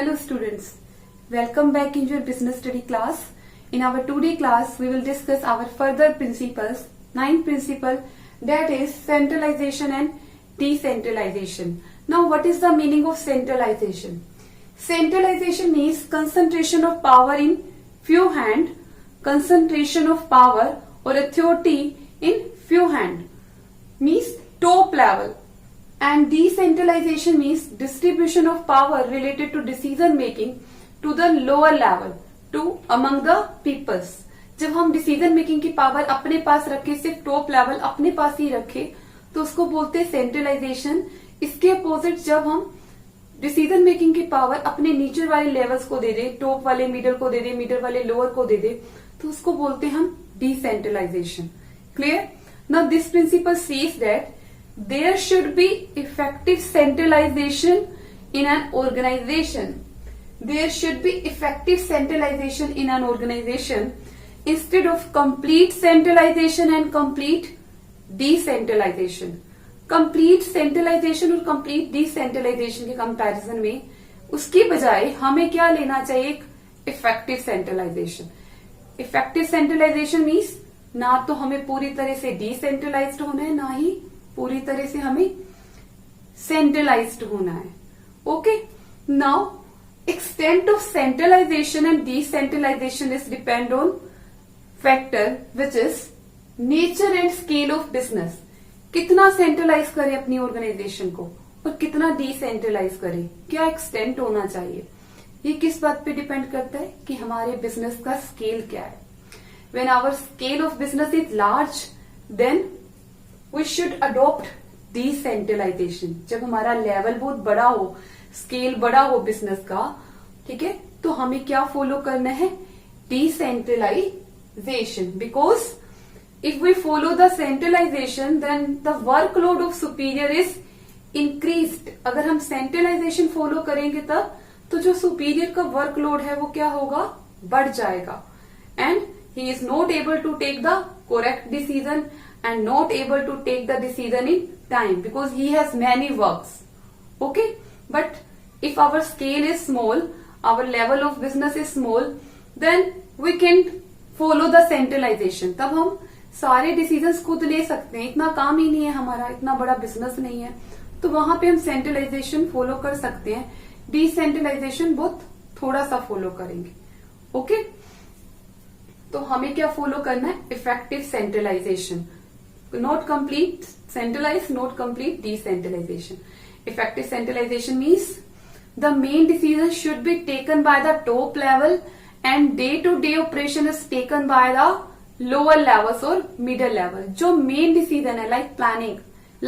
Hello students, welcome back in your business study class. In our today class, we will discuss our further principles, ninth principle, that is centralization and decentralization. Now what is the meaning of centralization? Centralization means concentration of power in few hand, concentration of power or authority in few hand, means top level. And decentralization means distribution of power related to decision making to the lower level, to among the peoples. जब हम decision making की power अपने पास रखे, सिर्फ top level अपने पास ही रखे, तो उसको बोलते हैं सेंट्रलाइजेशन. इसके अपोजिट जब हम डिसीजन मेकिंग की पावर अपने नीचे वाले लेवल्स को दे दे, टॉप वाले मिडल को दे दे, मिडल वाले लोअर को दे दे, तो उसको बोलते हैं हम decentralisation. Clear? Now this principle says that there should be effective centralization in an organization. There should be effective centralization in an organization instead of complete centralization and complete decentralization. Complete centralization और complete decentralization के comparison में उसकी बजाय हमें क्या लेना चाहिए? एक effective centralization. Effective centralization means ना तो हमें पूरी तरह से decentralized होना है, ना ही पूरी तरह से हमें सेंट्रलाइज्ड होना है. Okay, now extent of centralisation and decentralisation is depend on factor which is nature and scale of business. कितना सेंट्रलाइज करें अपनी ऑर्गेनाइजेशन को और कितना डिसेंट्रलाइज करें, क्या एक्सटेंट होना चाहिए, ये किस बात पे डिपेंड करता है कि हमारे बिजनेस का स्केल क्या है. When our scale of business is large then we should adopt decentralization. जब हमारा लेवल बहुत बड़ा हो, स्केल बड़ा हो बिजनेस का, ठीक है, तो हमें क्या फॉलो करना है? Decentralisation. Because if we follow the centralisation then the workload of superior is increased. अगर हम सेंट्रलाइजेशन फॉलो करेंगे तब तो जो सुपीरियर का वर्कलोड है वो क्या होगा? बढ़ जाएगा. And he is not able to take the correct decision and not able to take the decision in time because he has many works. Okay, but if our scale is small, our level of business is small, then we can follow the centralization. तब हम सारे decisions खुद ले सकते हैं. इतना काम ही नहीं है हमारा, इतना बड़ा business नहीं है, तो वहां पे हम centralization follow कर सकते हैं. Decentralization बहुत थोड़ा सा follow करेंगे. Okay, तो हमें क्या follow करना है? Effective centralization. Not complete centralized, not complete decentralization. Effective centralization means the main decision should be taken by the top level and day-to-day operation is taken by the lower levels or middle level. जो main decision है, like planning,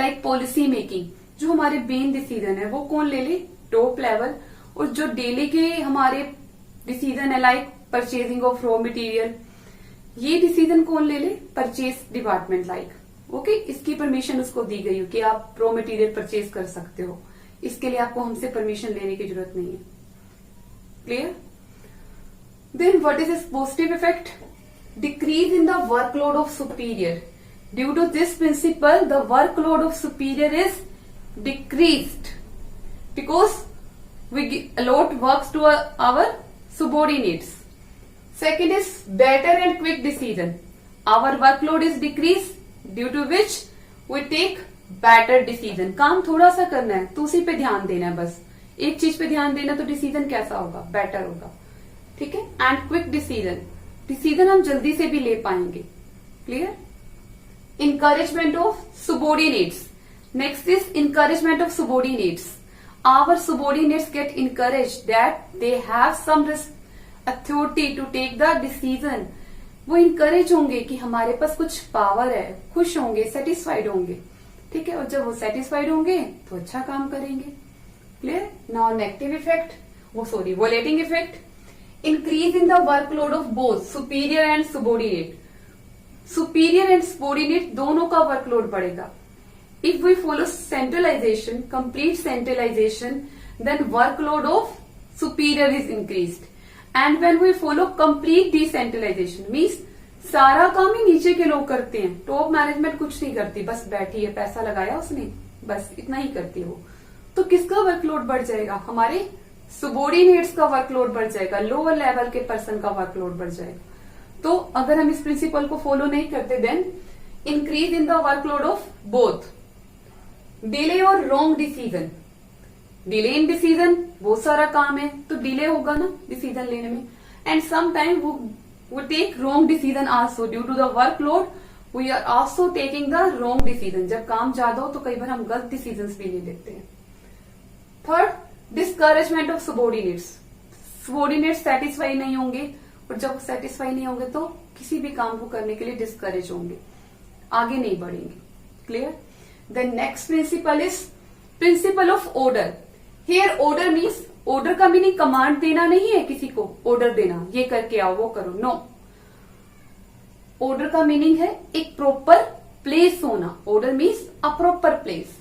like policy making, जो हमारे main decision है वो कौन ले ले? Top level. और जो daily के हमारे decision है, like purchasing of raw material, ये decision कौन ले ले? Purchase department like. ओके, इसकी परमिशन उसको दी गई हो कि आप रॉ मटेरियल परचेज कर सकते हो. इसके लिए आपको हमसे परमिशन लेने की जरूरत नहीं है. Clear? Then what is its positive effect? Decrease in the workload of superior. Due to this principle the workload of superior is decreased because we allot works to our subordinates. Second is better and quick decision. Our workload is decreased due to which we take better decision. काम थोड़ा सा करना है तो उसी पे ध्यान देना है, बस एक चीज पे ध्यान देना, तो डिसीजन कैसा होगा? बेटर होगा. ठीक है. एंड क्विक डिसीजन, डिसीजन हम जल्दी से भी ले पाएंगे. Clear? Encouragement of subordinates. Next is encouragement of subordinates. Our subordinates get encouraged that they have some authority to take the decision. वो इंकरेज होंगे कि हमारे पास कुछ पावर है, खुश होंगे, सेटिस्फाइड होंगे. ठीक है. और जब वो सेटिस्फाइड होंगे तो अच्छा काम करेंगे. Clear? Now negative effect, violating effect. Increase in the workload of both superior and subordinate. Superior and subordinate दोनों का वर्कलोड बढ़ेगा. If we follow centralisation, complete centralisation, then workload of superior is increased. And when we follow complete decentralisation means सारा काम ही नीचे के लोग करते हैं, टॉप मैनेजमेंट कुछ नहीं करती, बस बैठी है, पैसा लगाया उसने, बस इतना ही करती है वो. तो किसका वर्कलोड बढ़ जाएगा? हमारे सबॉर्डिनेट्स का वर्कलोड बढ़ जाएगा, लोअर लेवल के पर्सन का वर्कलोड बढ़ जाएगा। तो अगर हम इस प्रिंसिपल को फॉलो नहीं करते, then increase in the workload of both. Delay और wrong decision, delay in decision, बहुत सारा काम है तो डिले होगा ना डिसीजन लेने में, एंड सम टाइम वो take wrong decision also due to the workload, we are also taking the wrong decision. जब काम ज्यादा हो तो कई बार हम गलत डिसीजन भी ले लेते हैं। Third, discouragement of subordinates, subordinates satisfy नहीं होंगे, और जब सेटिस्फाई नहीं होंगे तो किसी भी काम को करने के लिए डिस्करेज होंगे, आगे नहीं बढ़ेंगे। Clear? Then next principle is principle of order. Here order means, order का मीनिंग कमांड देना नहीं है, किसी को ऑर्डर देना, ये करके आओ वो करो, नो। ऑर्डर का मीनिंग है एक प्रॉपर प्लेस होना। Order means a proper place.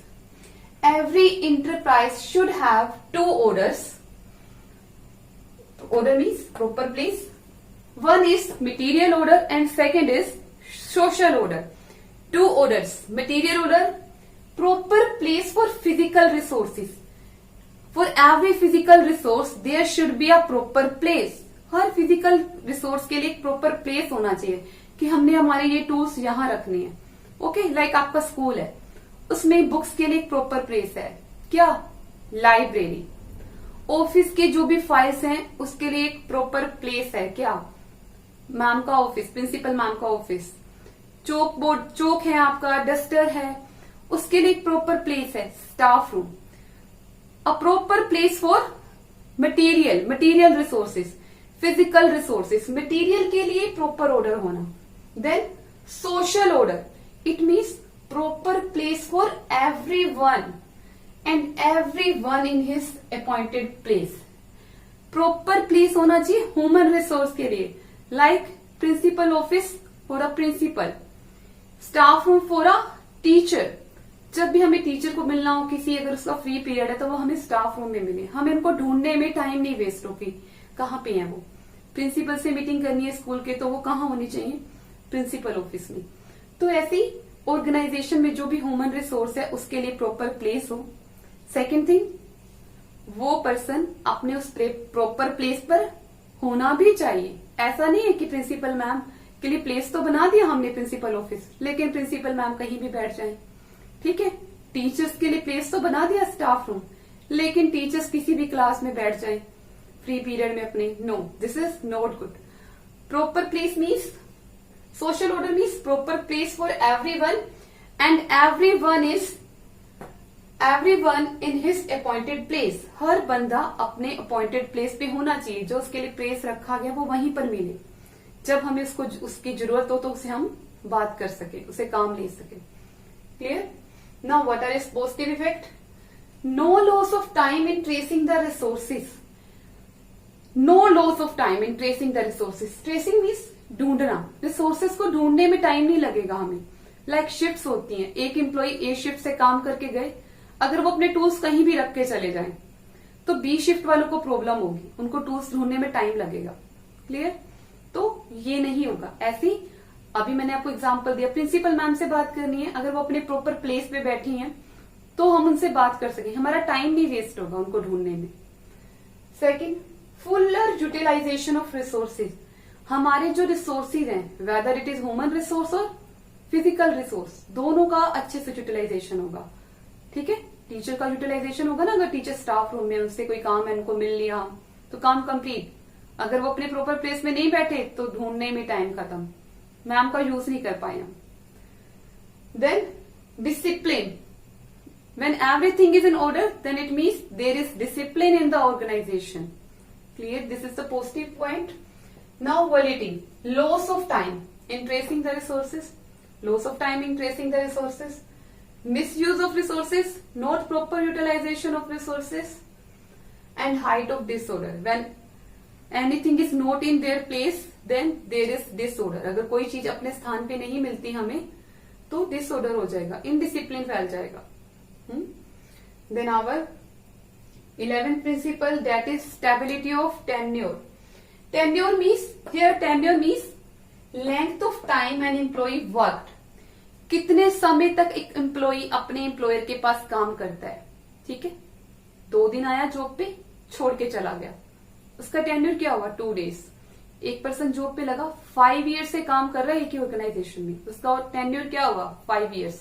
Every enterprise should have 2 orders. Order means proper place. One is material order and second is social order. 2 orders. Material order, proper place for physical resources. For every physical resource there should be a proper place. Her physical resource के लिए एक proper place होना चाहिए कि हमने हमारे ये tools यहां रखने हैं। ओके, लाइक आपका स्कूल है, उसमें बुक्स के लिए एक प्रॉपर प्लेस है, क्या? लाइब्रेरी। ऑफिस के जो भी फाइल्स हैं उसके लिए एक प्रॉपर प्लेस है, क्या? मैम का ऑफिस, प्रिंसिपल मैम का ऑफिस। चौक बोर्ड, चौक है आपका, डस्टर है, उसके लिए एक प्रॉपर प्लेस है, staff room. A proper place for material, material resources, physical resources, material के लिए प्रॉपर ऑर्डर होना। Then social order, it means proper place for everyone and everyone in his appointed place. Proper place होना चाहिए human resource के लिए, like principal office for a principal, staff room for a teacher. जब भी हमें teacher को मिलना हो, किसी अगर उसका फ्री पीरियड है तो वो हमें स्टाफ रूम में मिले, हमें उनको ढूंढने में टाइम नहीं वेस्ट होगी कहाँ पे है वो। प्रिंसिपल से मीटिंग करनी है स्कूल के तो वो कहाँ होनी चाहिए? प्रिंसिपल ऑफिस में। तो ऐसी ऑर्गेनाइजेशन में जो भी ह्यूमन रिसोर्स है उसके लिए प्रॉपर प्लेस हो। सेकेंड थिंग, वो पर्सन अपने उस प्रॉपर प्लेस पर होना भी चाहिए। ऐसा नहीं है कि प्रिंसिपल मैम के लिए प्लेस तो बना दिया हमने प्रिंसिपल ऑफिस, लेकिन प्रिंसिपल मैम कहीं भी बैठ जाए, ठीक है। टीचर्स के लिए प्लेस तो बना दिया स्टाफ रूम, लेकिन टीचर्स किसी भी क्लास में बैठ जाए फ्री पीरियड में अपने, no, this is not good. Proper place means, social order means proper place for everyone and everyone in his appointed place. हर बंदा अपने appointed place पे होना चाहिए, जो उसके लिए प्लेस रखा गया वो वहीं पर मिले, जब हमें उसको उसकी जरूरत हो तो उसे हम बात कर सके, उसे काम ले सके। Clear? Now what are is positive effect? No loss of time in tracing the resources. No loss of time in tracing the resources. Tracing means ढूंढना, रिसोर्सेज को ढूंढने में टाइम नहीं लगेगा हमें। लाइक शिफ्ट्स होती हैं, एक एम्प्लॉय ए शिफ्ट से काम करके गए, अगर वो अपने टूल्स कहीं भी रख के चले जाएं तो बी शिफ्ट वालों को प्रॉब्लम होगी, उनको टूल्स ढूंढने में टाइम लगेगा। क्लियर? तो ये नहीं होगा। ऐसी अभी मैंने आपको एग्जांपल दिया, प्रिंसिपल मैम से बात करनी है, अगर वो अपने प्रॉपर प्लेस पे बैठी हैं तो हम उनसे बात कर सकें, हमारा टाइम नहीं वेस्ट होगा उनको ढूंढने में। Second, fuller utilisation of resources. हमारे जो रिसोर्सेज हैं, whether it is human resource और फिजिकल रिसोर्स, दोनों का अच्छे से यूटिलाइजेशन होगा, ठीक है। टीचर का यूटिलाइजेशन होगा ना, अगर टीचर स्टाफ रूम में, उनसे कोई काम है, उनको मिल लिया तो काम कंप्लीट। अगर वो अपने प्रॉपर प्लेस में नहीं बैठे तो ढूंढने में टाइम खत्म, मैम का यूज नहीं कर पाए हम। Then discipline, when everything is in order then it means there is discipline in the organisation. Clear? This is the positive point. Now validating, loss of time in tracing the resources, loss of time in tracing the resources, misuse of resources, not proper utilization of resources, and height of disorder. When anything is not in their place, then there is disorder. अगर कोई चीज अपने स्थान पे नहीं मिलती हमें तो disorder हो जाएगा, indiscipline फैल जाएगा। Then our 11th principle, that is stability of tenure. Tenure means length of time an employee worked. कितने समय तक एक एम्प्लॉई अपने एम्प्लॉयर के पास काम करता है, ठीक है। 2 दिन आया जॉब पे, छोड़ के चला गया, उसका टेन्योर क्या हुआ 2 days। एक पर्सन जॉब पे लगा 5 years से काम कर रहा है एक ही ऑर्गेनाइजेशन में, उसका टेन्योर क्या हुआ 5 years।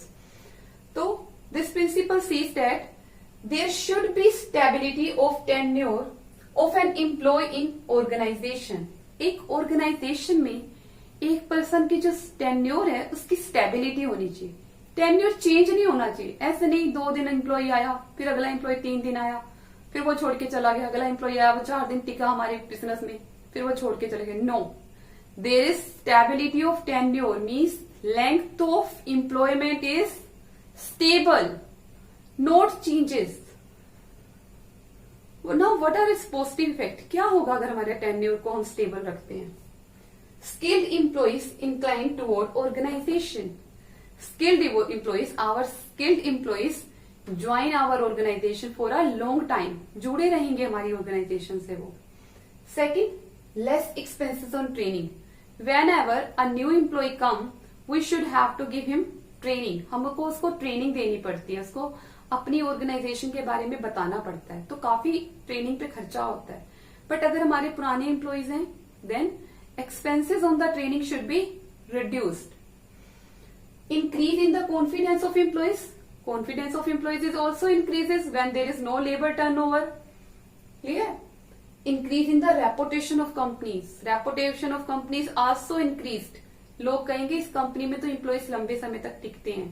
तो this principle sees that there should be stability of tenure of an employ in organisation. एक ऑर्गेनाइजेशन में एक पर्सन की जो टेन्योर है उसकी स्टेबिलिटी होनी चाहिए, टेन्योर चेंज नहीं होना चाहिए। ऐसे नहीं 2 दिन एम्प्लॉय आया, फिर अगला एम्प्लॉय 3 दिन आया, फिर वो छोड़ के चला गया, अगला एम्प्लॉय आया वो 4 दिन टिका हमारे बिजनेस में, फिर वो छोड़ के चले गए। No, there is stability of tenure means length of employment is stable, not changes. Now what are its positive effect, क्या होगा अगर हमारे टेन्योर को हम स्टेबल रखते हैं। Skilled employees incline toward organisation, skilled employees, our skilled employees join our organization for a long time, जुड़े रहेंगे हमारी ऑर्गेनाइजेशन से वो। Second, less expenses on training, whenever a new employee come we should have to give him training, हमको उसको training देनी पड़ती है, उसको अपनी ऑर्गेनाइजेशन के बारे में बताना पड़ता है, तो काफी ट्रेनिंग पे खर्चा होता है। बट अगर हमारे पुराने एम्प्लॉइज हैं then expenses on the training should be reduced. Increase in the confidence of employees. Confidence of employees is also increases when there is no labor turnover. Clear? Increase in the reputation of companies. Reputation of companies also increased. लोग कहेंगे इस company में तो employees लंबे समय तक टिकते हैं,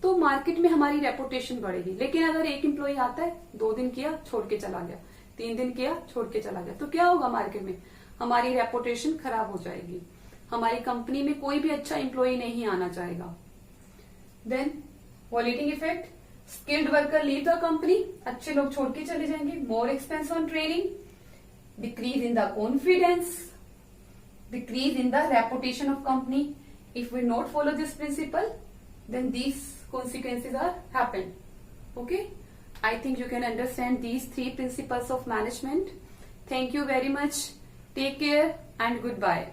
तो मार्केट में हमारी रेपुटेशन बढ़ेगी। लेकिन अगर एक एम्प्लॉय आता है 2 दिन किया छोड़ के चला गया, 3 दिन किया छोड़ के चला गया, तो क्या होगा मार्केट में, हमारी रेपुटेशन खराब हो जाएगी, हमारी कंपनी में कोई भी अच्छा एम्प्लॉय नहीं आना चाहेगा। Then violating effect, skilled worker leave the company, अच्छे लोग छोड़ के चले जाएंगे, more expense on training, decrease in the confidence, decrease in the reputation of company. If we not follow this principle then these consequences are happen. Okay, I think you can understand these 3 principles of management. Thank you very much. Take care and goodbye.